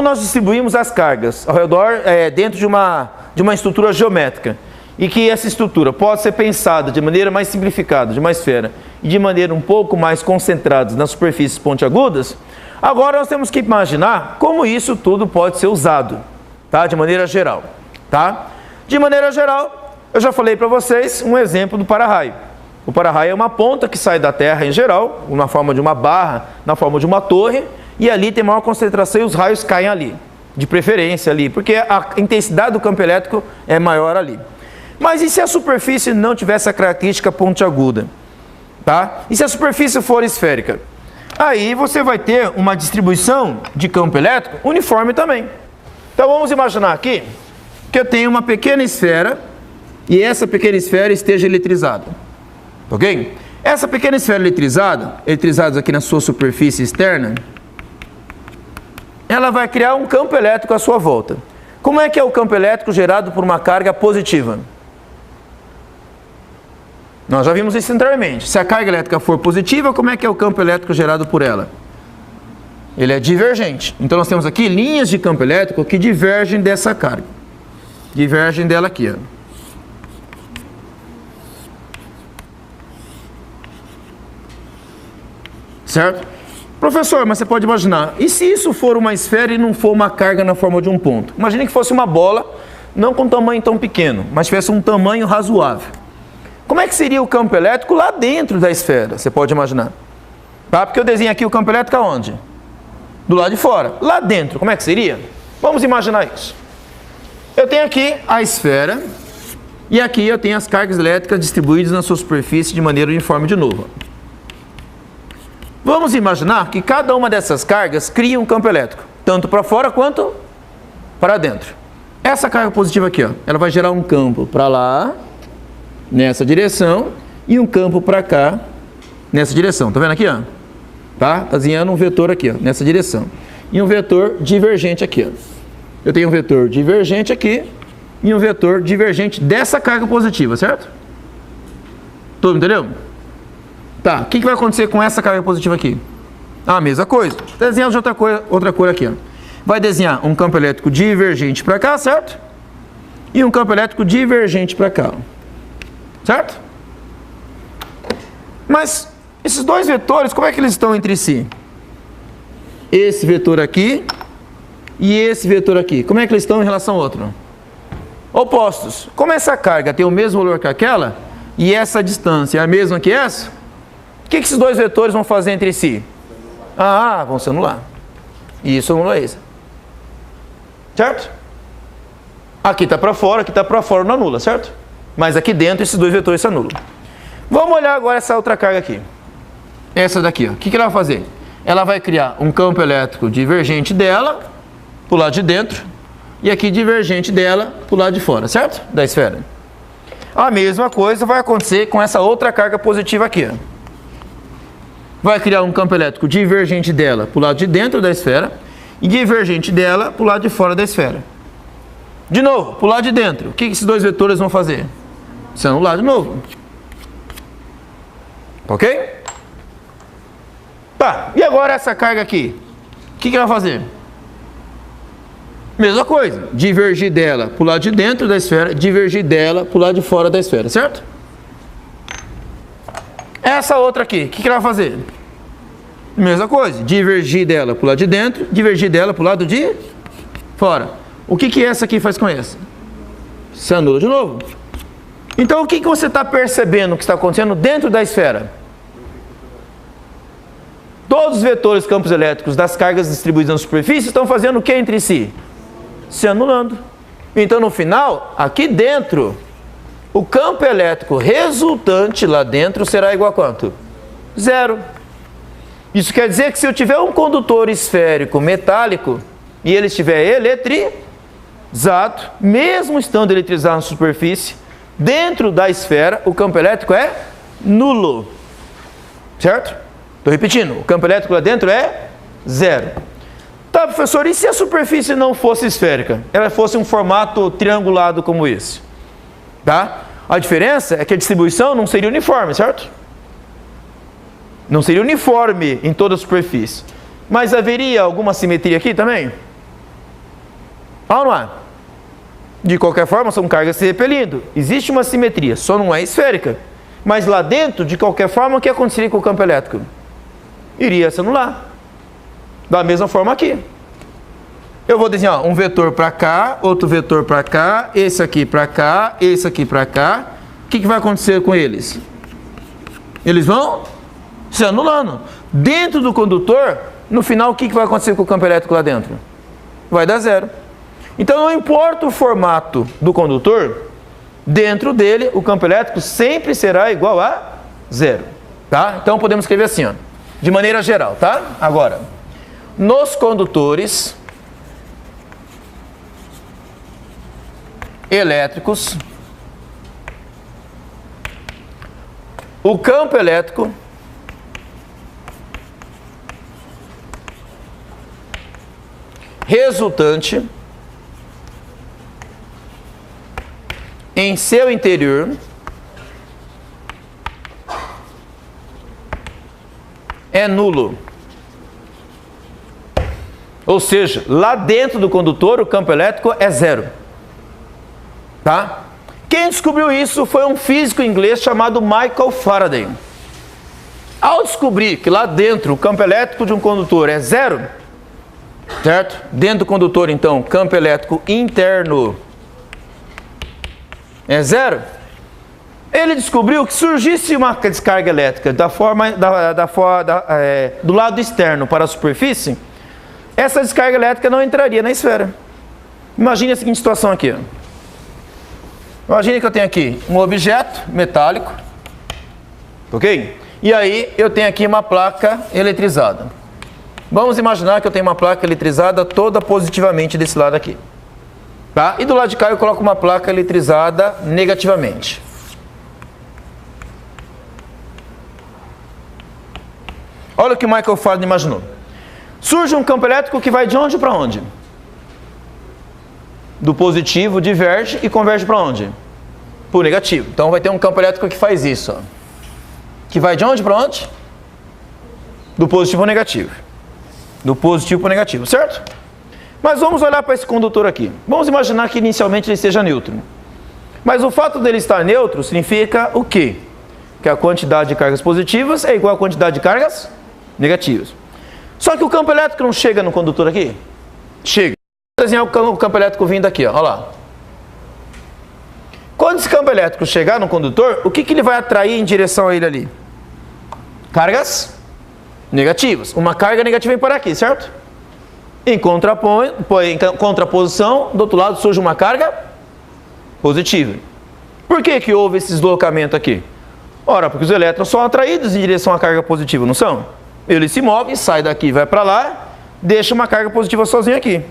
como nós distribuímos as cargas ao redor, dentro de uma estrutura geométrica, e que essa estrutura pode ser pensada de maneira mais simplificada de uma esfera e de maneira um pouco mais concentrada nas superfícies pontiagudas, agora nós temos que imaginar como isso tudo pode ser usado, tá? De maneira geral, tá? De maneira geral, eu já falei para vocês um exemplo do para-raio. O para-raio é uma ponta que sai da Terra em geral, na forma de uma barra, na forma de uma torre, e ali tem maior concentração e os raios caem ali, de preferência ali, porque a intensidade do campo elétrico é maior ali. Mas e se a superfície não tivesse a característica pontiaguda? Tá? E se a superfície for esférica? Aí você vai ter uma distribuição de campo elétrico uniforme também. Então vamos imaginar aqui que eu tenho uma pequena esfera e essa pequena esfera esteja eletrizada. Ok? Essa pequena esfera eletrizada aqui na sua superfície externa, ela vai criar um campo elétrico à sua volta. Como é que é o campo elétrico gerado por uma carga positiva? Nós já vimos isso anteriormente. Se a carga elétrica for positiva, como é que é o campo elétrico gerado por ela? Ele é divergente. Então nós temos aqui linhas de campo elétrico que divergem dessa carga. Divergem dela aqui, ó. Certo? Professor, mas você pode imaginar, e se isso for uma esfera e não for uma carga na forma de um ponto? Imagine que fosse uma bola, não com tamanho tão pequeno, mas tivesse um tamanho razoável. Como é que seria o campo elétrico lá dentro da esfera? Você pode imaginar. Tá? Porque eu desenho aqui o campo elétrico aonde? Do lado de fora. Lá dentro, como é que seria? Vamos imaginar isso. Eu tenho aqui a esfera, e aqui eu tenho as cargas elétricas distribuídas na sua superfície de maneira uniforme de novo. Vamos imaginar que cada uma dessas cargas cria um campo elétrico, tanto para fora quanto para dentro. Essa carga positiva aqui, ó, ela vai gerar um campo para lá, nessa direção, e um campo para cá, nessa direção. Tá vendo aqui, ó? Tá desenhando um vetor aqui, ó, nessa direção. E um vetor divergente aqui, ó. Eu tenho um vetor divergente aqui e um vetor divergente dessa carga positiva, certo? Todo mundo entendeu? Tá, o que vai acontecer com essa carga positiva aqui? A mesma coisa. Desenhando de outra cor aqui, ó. Vai desenhar um campo elétrico divergente para cá, certo? E um campo elétrico divergente para cá. Certo? Mas esses dois vetores, como é que eles estão entre si? Esse vetor aqui e esse vetor aqui. Como é que eles estão em relação ao outro? Opostos. Como essa carga tem o mesmo valor que aquela e essa distância é a mesma que essa, o que esses dois vetores vão fazer entre si? Vão se anular. E isso anula isso. Certo? Aqui está para fora, não anula, certo? Mas aqui dentro esses dois vetores se anulam. Vamos olhar agora essa outra carga aqui. Essa daqui, ó. O que ela vai fazer? Ela vai criar um campo elétrico divergente dela, para o lado de dentro, e aqui divergente dela, para o lado de fora, certo? Da esfera. A mesma coisa vai acontecer com essa outra carga positiva aqui, ó. Vai criar um campo elétrico divergente dela para o lado de dentro da esfera e divergente dela para o lado de fora da esfera. De novo, para o lado de dentro, o que esses dois vetores vão fazer? Se anular de novo. Ok? Tá, e agora essa carga aqui? O que ela vai fazer? Mesma coisa, divergir dela para o lado de dentro da esfera, divergir dela para o lado de fora da esfera, certo? Essa outra aqui, o que ela vai fazer? Mesma coisa, divergir dela para o lado de dentro, divergir dela para o lado de fora. O que essa aqui faz com essa? Se anula de novo. Então o que você está percebendo que está acontecendo dentro da esfera? Todos os vetores campos elétricos das cargas distribuídas na superfície estão fazendo o que entre si? Se anulando. Então no final, aqui dentro, o campo elétrico resultante lá dentro será igual a quanto? Zero. Isso quer dizer que se eu tiver um condutor esférico metálico e ele estiver eletrizado, mesmo estando eletrizado na superfície, dentro da esfera o campo elétrico é nulo. Certo? Estou repetindo, o campo elétrico lá dentro é zero. Tá, professor, e se a superfície não fosse esférica? Ela fosse um formato triangulado como esse? Tá? A diferença é que a distribuição não seria uniforme, certo? Não seria uniforme em toda a superfície. Mas haveria alguma simetria aqui também? Há ou não há? De qualquer forma, são cargas se repelindo. Existe uma simetria, só não é esférica. Mas lá dentro, de qualquer forma, o que aconteceria com o campo elétrico? Iria se anular. Da mesma forma aqui. Eu vou desenhar um vetor para cá, outro vetor para cá, esse aqui para cá, esse aqui para cá. O que vai acontecer com eles? Eles vão se anulando. Dentro do condutor, no final, o que vai acontecer com o campo elétrico lá dentro? Vai dar zero. Então, não importa o formato do condutor, dentro dele, o campo elétrico sempre será igual a zero. Tá? Então, podemos escrever assim, ó, de maneira geral. Tá? Agora, nos condutores elétricos, o campo elétrico resultante em seu interior é nulo. Ou seja, lá dentro do condutor o campo elétrico é zero. Tá? Quem descobriu isso foi um físico inglês chamado Michael Faraday. Ao descobrir que lá dentro o campo elétrico de um condutor é zero, certo? Dentro do condutor, então, campo elétrico interno é zero, ele descobriu que surgisse uma descarga elétrica do lado externo para a superfície, essa descarga elétrica não entraria na esfera. Imagine a seguinte situação aqui. Imagine que eu tenho aqui um objeto metálico, ok? E aí eu tenho aqui uma placa eletrizada. Vamos imaginar que eu tenho uma placa eletrizada toda positivamente desse lado aqui. Tá? E do lado de cá eu coloco uma placa eletrizada negativamente. Olha o que o Michael Faraday imaginou. Surge um campo elétrico que vai de onde para onde? Do positivo diverge e converge para onde? Para o negativo. Então vai ter um campo elétrico que faz isso. Ó. Que vai de onde para onde? Do positivo ao negativo. Do positivo para o negativo, certo? Mas vamos olhar para esse condutor aqui. Vamos imaginar que inicialmente ele seja neutro. Mas o fato dele estar neutro significa o quê? Que a quantidade de cargas positivas é igual à quantidade de cargas negativas. Só que o campo elétrico não chega no condutor aqui? Chega. Vou desenhar o campo elétrico vindo aqui, ó. Olha lá. Quando esse campo elétrico chegar no condutor, o que ele vai atrair em direção a ele ali? Cargas negativas. Uma carga negativa vem para aqui, certo? Em contraposição, do outro lado surge uma carga positiva. Por que houve esse deslocamento aqui? Ora, porque os elétrons são atraídos em direção à carga positiva, não são? Ele se move, sai daqui, vai para lá, deixa uma carga positiva sozinho aqui.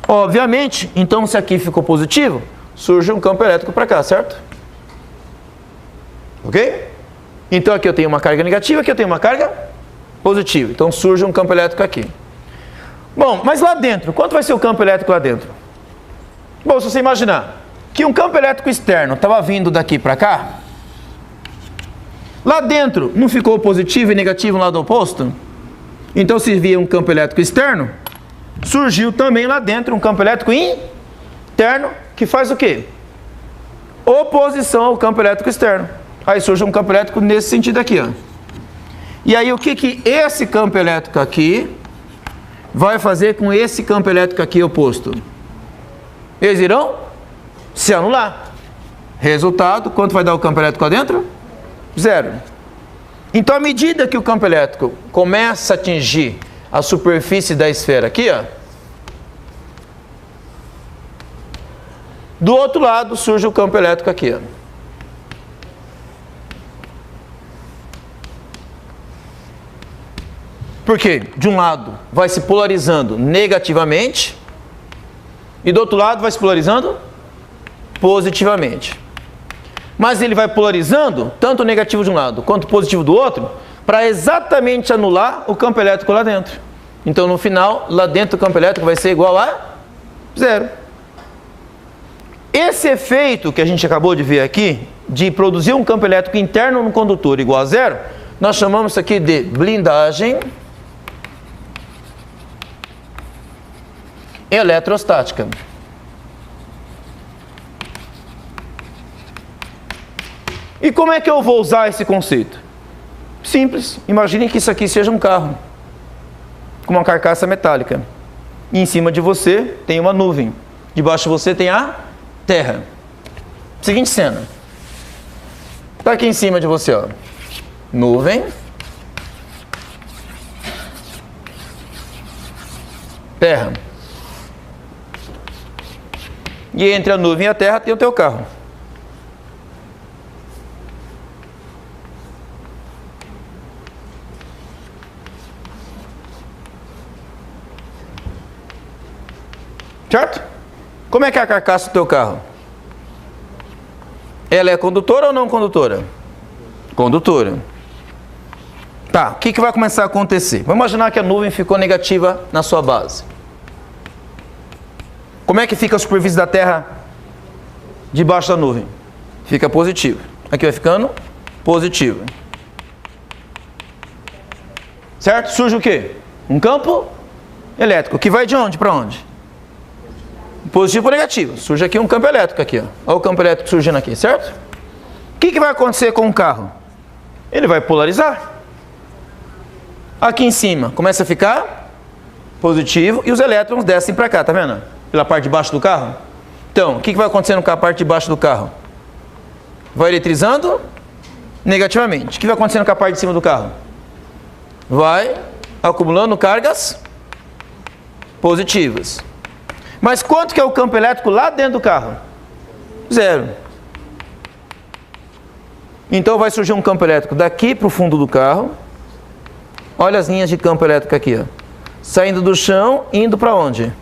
Obviamente, então se aqui ficou positivo, surge um campo elétrico para cá, certo? Ok? Então aqui eu tenho uma carga negativa, aqui eu tenho uma carga positiva. Então surge um campo elétrico aqui. Bom, mas lá dentro, quanto vai ser o campo elétrico lá dentro? Bom, se você imaginar que um campo elétrico externo estava vindo daqui para cá, lá dentro não ficou positivo e negativo no lado oposto? Então se via um campo elétrico externo, surgiu também lá dentro um campo elétrico interno que faz o quê? Oposição ao campo elétrico externo. Aí surge um campo elétrico nesse sentido aqui, ó. E aí o que esse campo elétrico aqui vai fazer com esse campo elétrico aqui oposto? Eles irão se anular. Resultado, quanto vai dar o campo elétrico lá dentro? Zero. Então, à medida que o campo elétrico começa a atingir a superfície da esfera aqui, ó, do outro lado surge o campo elétrico aqui, ó. Porque de um lado vai se polarizando negativamente e do outro lado vai se polarizando positivamente. Mas ele vai polarizando tanto o negativo de um lado quanto o positivo do outro para exatamente anular o campo elétrico lá dentro. Então no final, lá dentro do campo elétrico vai ser igual a zero. Esse efeito que a gente acabou de ver aqui, de produzir um campo elétrico interno no condutor igual a zero, nós chamamos isso aqui de blindagem eletrostática. E como é que eu vou usar esse conceito? Simples. Imaginem que isso aqui seja um carro com uma carcaça metálica. E em cima de você tem uma nuvem. Debaixo de você tem a terra. Seguinte cena. Está aqui em cima de você, ó. Nuvem. Terra. E entre a nuvem e a terra tem o teu carro. Certo? Como é que é a carcaça do teu carro? Ela é condutora ou não condutora? Condutora. Tá, o que vai começar a acontecer? Vamos imaginar que a nuvem ficou negativa na sua base. Como é que fica a superfície da Terra debaixo da nuvem? Fica positivo. Aqui vai ficando positivo. Certo? Surge o quê? Um campo elétrico, que vai de onde para onde? Positivo ou negativo. Surge aqui um campo elétrico aqui, ó. Olha o campo elétrico surgindo aqui, certo? O que vai acontecer com o carro? Ele vai polarizar. Aqui em cima começa a ficar positivo e os elétrons descem para cá, tá vendo? Pela parte de baixo do carro. Então, o que vai acontecendo com a parte de baixo do carro? Vai eletrizando negativamente. O que vai acontecendo com a parte de cima do carro? Vai acumulando cargas positivas. Mas quanto que é o campo elétrico lá dentro do carro? 0. Então vai surgir um campo elétrico daqui para o fundo do carro. Olha as linhas de campo elétrico aqui, ó. Saindo do chão, indo para onde?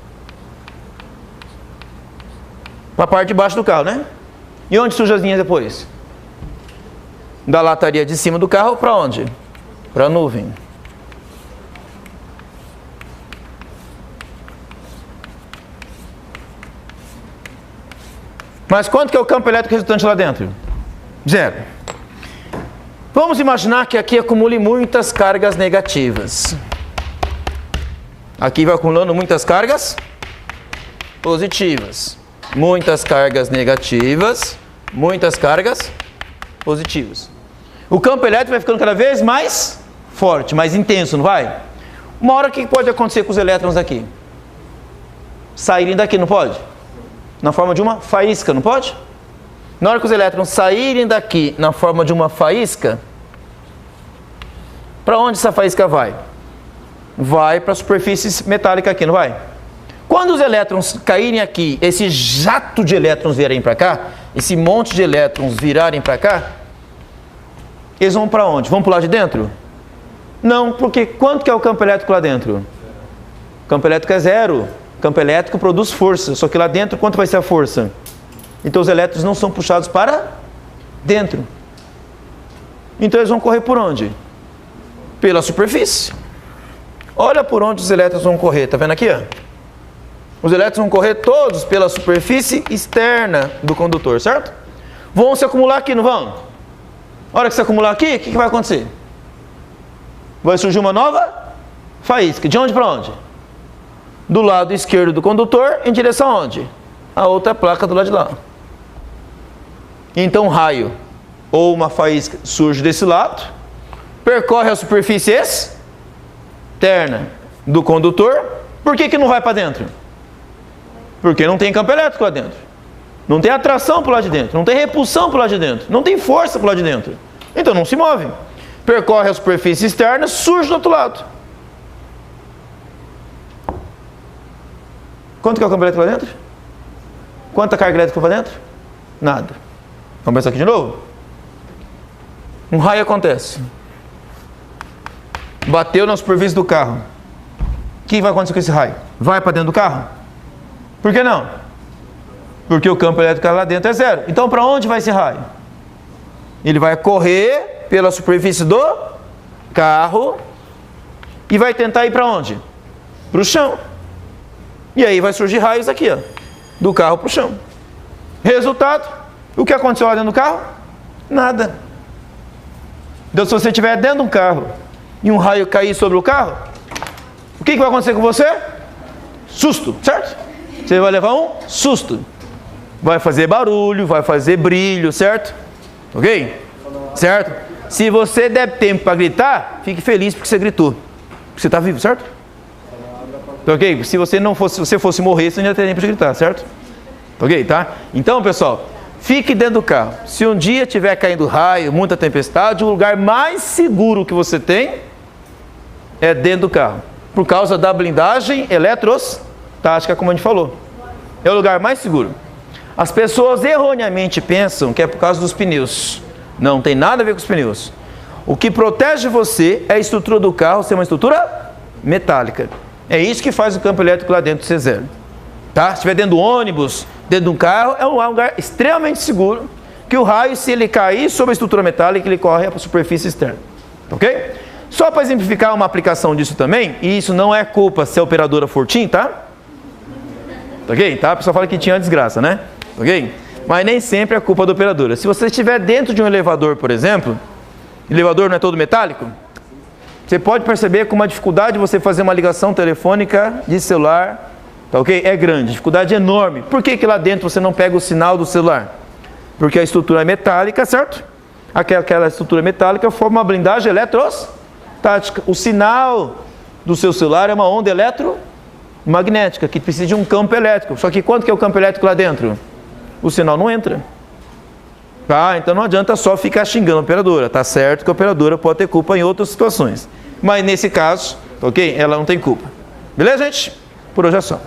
Para a parte de baixo do carro, né? E onde surgem as linhas depois? Da lataria de cima do carro para onde? Para a nuvem. Mas quanto que é o campo elétrico resultante lá dentro? 0. Vamos imaginar que aqui acumule muitas cargas negativas. Aqui vai acumulando muitas cargas positivas. Muitas cargas negativas. Muitas cargas positivas. O campo elétrico vai ficando cada vez mais forte, mais intenso, não vai? Uma hora o que pode acontecer com os elétrons aqui? Saírem daqui, não pode? Na forma de uma faísca, não pode? Na hora que os elétrons saírem daqui na forma de uma faísca, para onde essa faísca vai? Vai para a superfície metálica aqui, não vai? Quando os elétrons caírem aqui, esse jato de elétrons vierem para cá, esse monte de elétrons virarem para cá, eles vão para onde? Vão para o lado de dentro? Não, porque quanto que é o campo elétrico lá dentro? O campo elétrico é 0. O campo elétrico produz força, só que lá dentro quanto vai ser a força? Então os elétrons não são puxados para dentro. Então eles vão correr por onde? Pela superfície. Olha por onde os elétrons vão correr, tá vendo aqui? Ó? Os elétrons vão correr todos pela superfície externa do condutor, certo? Vão se acumular aqui, não vão? A hora que se acumular aqui, o que vai acontecer? Vai surgir uma nova faísca. De onde para onde? Do lado esquerdo do condutor, em direção aonde? A outra placa do lado de lá. Então um raio ou uma faísca surge desse lado, percorre a superfície externa do condutor. Por que não vai para dentro? Porque não tem campo elétrico lá dentro. Não tem atração para o lado de dentro. Não tem repulsão para o lado de dentro. Não tem força para o lado de dentro. Então não se move. Percorre a superfície externa, surge do outro lado. Quanto que é o campo elétrico lá dentro? Quanta carga elétrica para dentro? Nada. Vamos pensar aqui de novo? Um raio acontece. Bateu na superfície do carro. O que vai acontecer com esse raio? Vai para dentro do carro? Por que não? Porque o campo elétrico lá dentro é 0. Então para onde vai esse raio? Ele vai correr pela superfície do carro e vai tentar ir para onde? Para o chão. E aí vai surgir raios aqui, ó, do carro para o chão. Resultado, o que aconteceu lá dentro do carro? Nada. Então se você estiver dentro de um carro e um raio cair sobre o carro, o que vai acontecer com você? Susto, certo? Você vai levar um susto. Vai fazer barulho, vai fazer brilho, certo? Ok? certo? Se você der tempo para gritar, fique feliz porque você gritou. Porque você está vivo, certo? Tá ok? Se você fosse morrer, você não ia ter tempo de gritar, certo? Tá ok, tá? Então, pessoal, fique dentro do carro. Se um dia tiver caindo raio, muita tempestade, o lugar mais seguro que você tem é dentro do carro. Por causa da blindagem eletrostática, como a gente falou. É o lugar mais seguro. As pessoas erroneamente pensam que é por causa dos pneus. Não tem nada a ver com os pneus. O que protege você é a estrutura do carro ser uma estrutura metálica. É isso que faz o campo elétrico lá dentro ser zero. Tá? Se estiver dentro do ônibus, dentro de um carro, é um lugar extremamente seguro, que o raio, se ele cair sobre a estrutura metálica, ele corre para a superfície externa. Ok? Só para exemplificar uma aplicação disso também, e isso não é culpa se a operadora for TIM, tá? Ok? Tá? A pessoa fala que tinha uma desgraça, né? Ok? Mas nem sempre é culpa da operadora. Se você estiver dentro de um elevador, por exemplo, o elevador não é todo metálico, você pode perceber com uma dificuldade de você fazer uma ligação telefônica de celular, tá ok? É grande, dificuldade enorme. Por que lá dentro você não pega o sinal do celular? Porque a estrutura é metálica, certo? Aquela estrutura metálica forma uma blindagem eletrostática. O sinal do seu celular é uma onda eletromagnética que precisa de um campo elétrico. Só que quanto que é o campo elétrico lá dentro? O sinal não entra. Tá? Então não adianta só ficar xingando a operadora. Tá certo que a operadora pode ter culpa em outras situações. Mas nesse caso, ok? Ela não tem culpa. Beleza, gente? Por hoje é só.